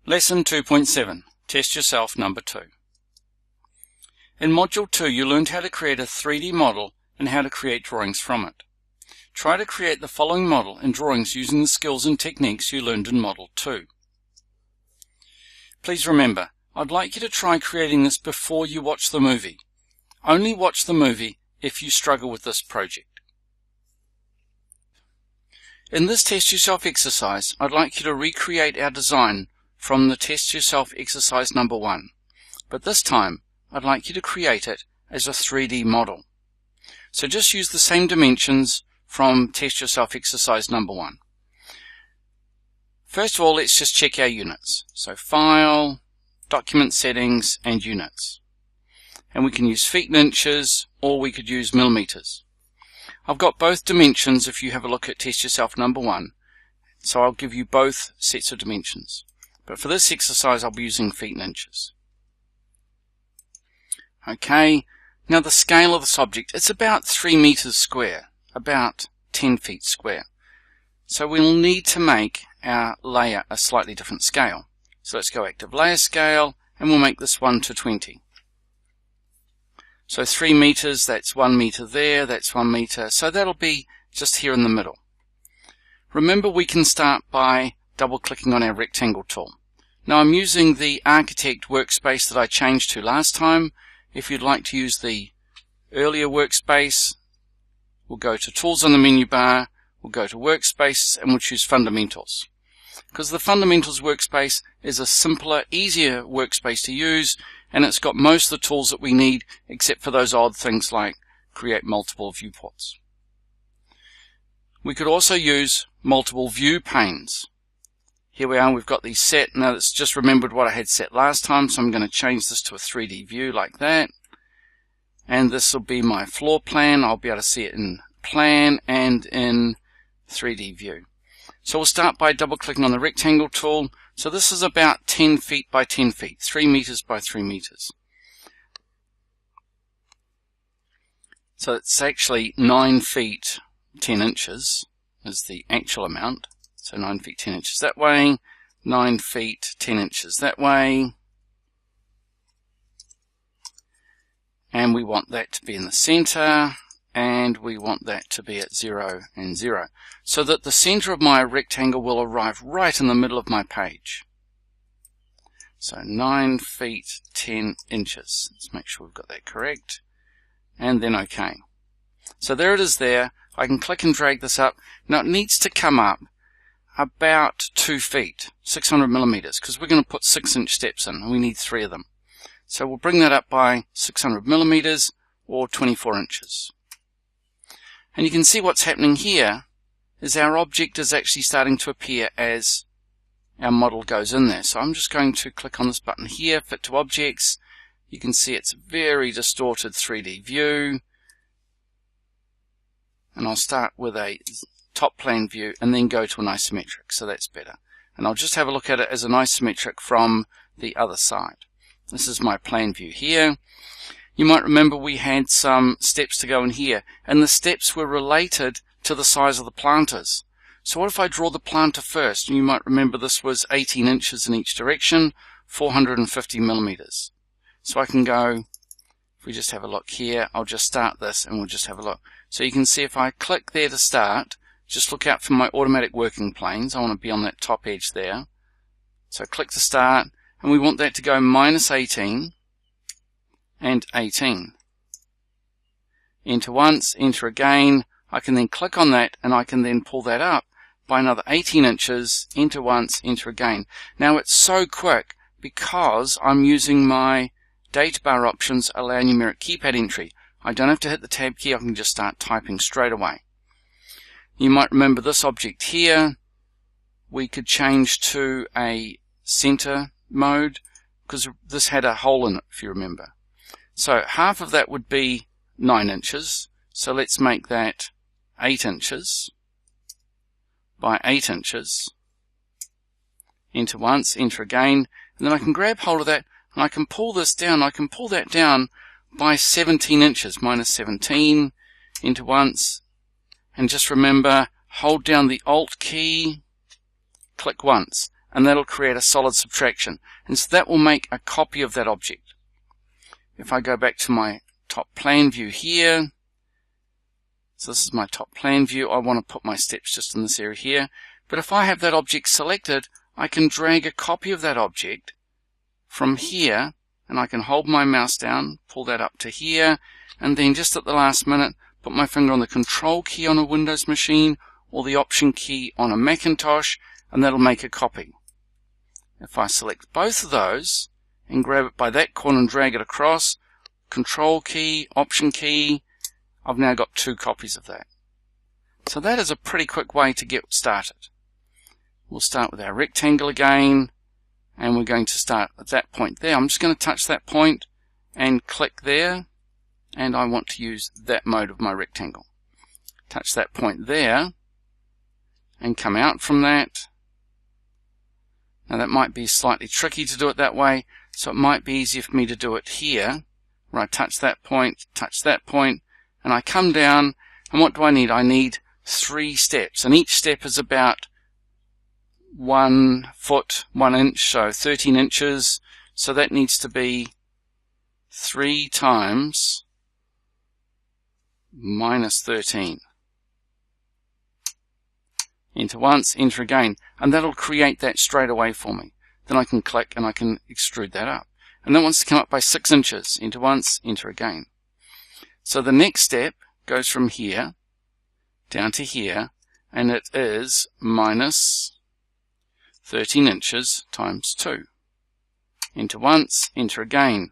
Lesson 2.7, Test Yourself number 2. In Module 2 you learned how to create a 3D model and how to create drawings from it. Try to create the following model and drawings using the skills and techniques you learned in Module 2. Please remember, I'd like you to try creating this before you watch the movie. Only watch the movie if you struggle with this project. In this Test Yourself exercise, I'd like you to recreate our design from the Test Yourself exercise number 1. But this time, I'd like you to create it as a 3D model. So just use the same dimensions from Test Yourself exercise number 1. First of all, let's just check our units. So File, Document Settings, and Units. And we can use feet and inches, or we could use millimeters. I've got both dimensions if you have a look at Test Yourself number 1. So I'll give you both sets of dimensions. But for this exercise, I'll be using feet and inches. Okay, now the scale of this object, it's about 3 meters square, about 10 feet square. So we'll need to make our layer a slightly different scale. So let's go Active Layer Scale, and we'll make this 1:20. So 3 meters, that's 1 meter there, that's 1 meter, so that'll be just here in the middle. Remember, we can start by double-clicking on our rectangle tool. Now I'm using the Architect workspace that I changed to last time. If you'd like to use the earlier workspace, we'll go to Tools on the menu bar, we'll go to Workspaces, and we'll choose Fundamentals. Because the Fundamentals workspace is a simpler, easier workspace to use, and it's got most of the tools that we need, except for those odd things like create multiple viewports. We could also use multiple view panes. Here we are, we've got these set. Now it's just remembered what I had set last time, so I'm going to change this to a 3D view like that. And this will be my floor plan. I'll be able to see it in plan and in 3D view. So we'll start by double-clicking on the rectangle tool. So this is about 10 feet by 10 feet, 3 meters by 3 meters. So it's actually 9 feet 10 inches is the actual amount. So 9 feet 10 inches that way, 9 feet 10 inches that way. And we want that to be in the center, and we want that to be at 0 and 0. So that the center of my rectangle will arrive right in the middle of my page. So 9 feet 10 inches. Let's make sure we've got that correct. And then OK. So there it is there. I can click and drag this up. Now it needs to come up about 2 feet, 600 millimeters, because we're going to put 6-inch steps in, and we need 3 of them. So we'll bring that up by 600 millimeters, or 24 inches. And you can see what's happening here is our object is actually starting to appear as our model goes in there. So I'm just going to click on this button here, Fit to Objects. You can see it's a very distorted 3D view. And I'll start with a top plane view and then go to an isometric, so that's better. And I'll just have a look at it as an isometric from the other side. This is my plane view here. You might remember we had some steps to go in here, and the steps were related to the size of the planters. So what if I draw the planter first? And you might remember this was 18 inches in each direction, 450 millimeters. So I can go, if we just have a look here, I'll just start this and we'll just have a look. So you can see if I click there to start, just look out for my automatic working planes. I want to be on that top edge there. So click to start, and we want that to go minus 18 and 18. Enter once, enter again. I can then click on that, and I can then pull that up by another 18 inches, enter once, enter again. Now it's so quick because I'm using my data bar options allow numeric keypad entry. I don't have to hit the tab key, I can just start typing straight away. You might remember this object here, we could change to a center mode because this had a hole in it, if you remember. So half of that would be 9 inches, so let's make that 8 inches by 8 inches. Enter once, enter again, and then I can grab hold of that and I can pull this down. I can pull that down by 17 inches, minus 17, enter once. And just remember, hold down the Alt key, click once, and that'll create a solid subtraction. And so that will make a copy of that object. If I go back to my top plan view here, so this is my top plan view, I want to put my steps just in this area here. But if I have that object selected, I can drag a copy of that object from here, and I can hold my mouse down, pull that up to here, and then just at the last minute, put my finger on the control key on a Windows machine or the option key on a Macintosh, and that'll make a copy. If I select both of those and grab it by that corner and drag it across, control key, option key, I've now got 2 copies of that. So that is a pretty quick way to get started. We'll start with our rectangle again, and we're going to start at that point there. I'm just going to touch that point and click there, and I want to use that mode of my rectangle. Touch that point there and come out from that. Now that might be slightly tricky to do it that way, so it might be easier for me to do it here, where I touch that point, and I come down, and what do I need? I need 3 steps, and each step is about 1 foot, 1 inch, so 13 inches, so that needs to be 3 times minus 13. Enter once, enter again, and that'll create that straight away for me. Then I can click and I can extrude that up. And that wants to come up by 6 inches. Enter once, enter again. So the next step goes from here down to here, and it is minus 13 inches times 2. Enter once, enter again.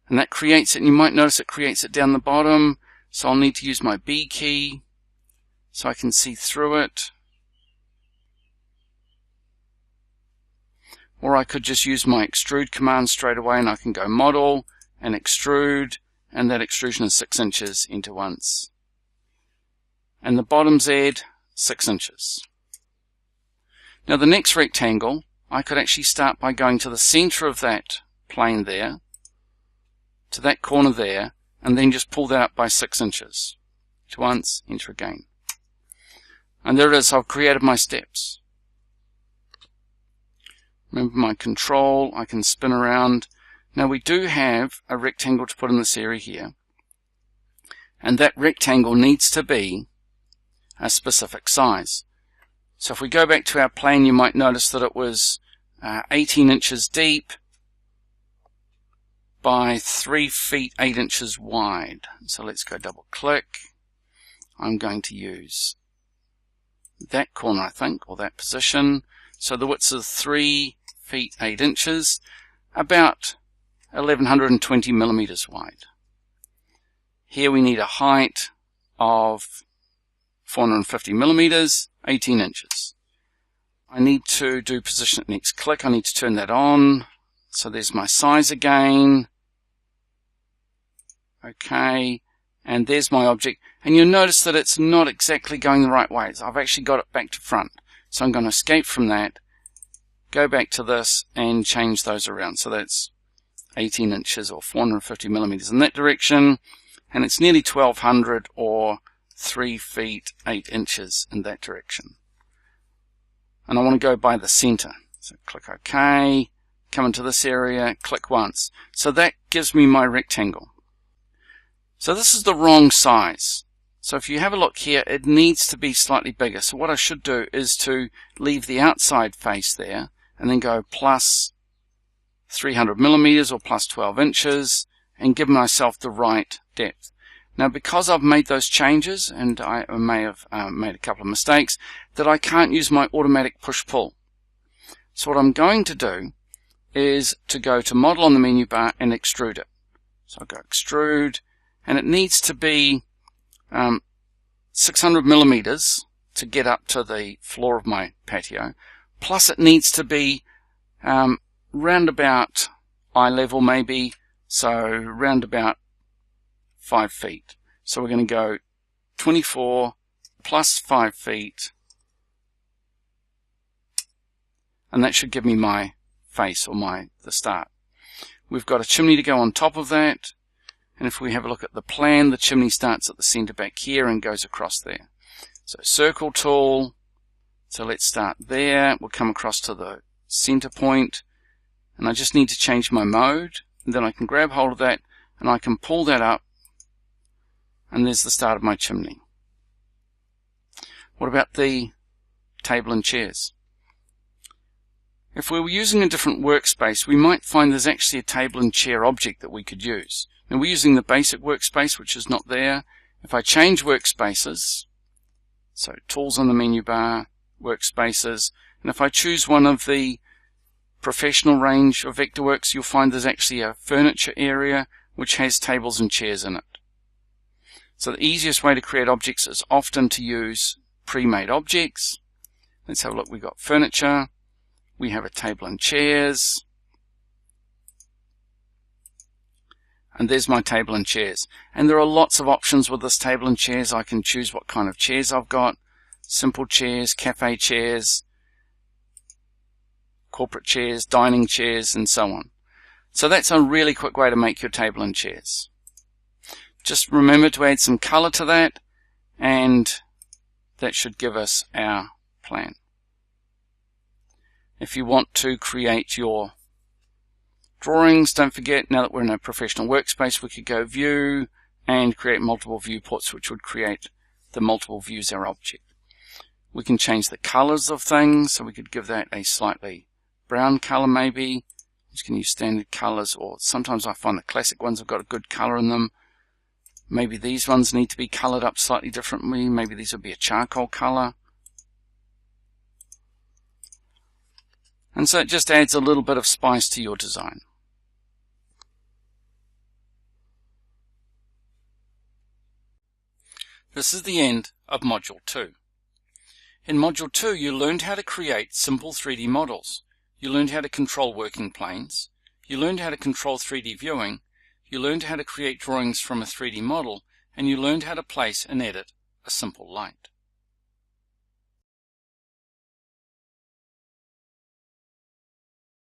And that creates it, and you might notice it creates it down the bottom, so I'll need to use my B key so I can see through it. Or I could just use my extrude command straight away, and I can go model and extrude, and that extrusion is 6 inches, enter once. And the bottom's edge, 6 inches. Now the next rectangle, I could actually start by going to the center of that plane there, to that corner there, and then just pull that up by 6 inches. Enter once, enter again. And there it is, I've created my steps. Remember my control, I can spin around. Now we do have a rectangle to put in this area here, and that rectangle needs to be a specific size. So if we go back to our plane, you might notice that it was 18 inches deep by 3 feet 8 inches wide. So let's go double click. I'm going to use that corner, I think, or that position. So the width is 3 feet 8 inches, about 1120 millimeters wide. Here we need a height of 450 millimeters, 18 inches. I need to do position at next click. I need to turn that on. So there's my size again. Okay, and there's my object. And you'll notice that it's not exactly going the right way. I've actually got it back to front. So I'm going to escape from that, go back to this, and change those around. So that's 18 inches or 450 millimeters in that direction, and it's nearly 1200 or 3 feet 8 inches in that direction. And I want to go by the center. So click OK, come into this area, click once. So that gives me my rectangle. So this is the wrong size. So if you have a look here, it needs to be slightly bigger. So what I should do is to leave the outside face there and then go plus 300 millimeters or plus 12 inches and give myself the right depth. Now because I've made those changes, and I may have made a couple of mistakes, that I can't use my automatic push-pull. So what I'm going to do is to go to model on the menu bar and extrude it. So I'll go extrude, and it needs to be 600 millimeters to get up to the floor of my patio, plus it needs to be round about eye level maybe, so round about 5 feet. So we're going to go 24 plus 5 feet, and that should give me my face or the start. We've got a chimney to go on top of that, and if we have a look at the plan, the chimney starts at the center back here and goes across there. So circle tool, so let's start there. We'll come across to the center point, and I just need to change my mode, and then I can grab hold of that and I can pull that up, and there's the start of my chimney. What about the table and chairs? If we were using a different workspace, we might find there's actually a table and chair object that we could use. Now we're using the basic workspace, which is not there. If I change workspaces, so tools on the menu bar, workspaces, and if I choose one of the professional range of Vectorworks, you'll find there's actually a furniture area which has tables and chairs in it. So the easiest way to create objects is often to use pre-made objects. Let's have a look. We've got furniture, we have a table and chairs, and there's my table and chairs. And there are lots of options with this table and chairs. I can choose what kind of chairs I've got: simple chairs, cafe chairs, corporate chairs, dining chairs, and so on. So that's a really quick way to make your table and chairs. Just remember to add some color to that, and that should give us our plan. If you want to create your drawings, don't forget, now that we're in a professional workspace, we could go View and create multiple viewports, which would create the multiple views our object. We can change the colors of things, so we could give that a slightly brown color maybe. You can use standard colors, or sometimes I find the classic ones have got a good color in them. Maybe these ones need to be colored up slightly differently. Maybe these would be a charcoal color. And so it just adds a little bit of spice to your design. This is the end of Module 2. In Module 2, you learned how to create simple 3D models. You learned how to control working planes. You learned how to control 3D viewing. You learned how to create drawings from a 3D model. And you learned how to place and edit a simple light.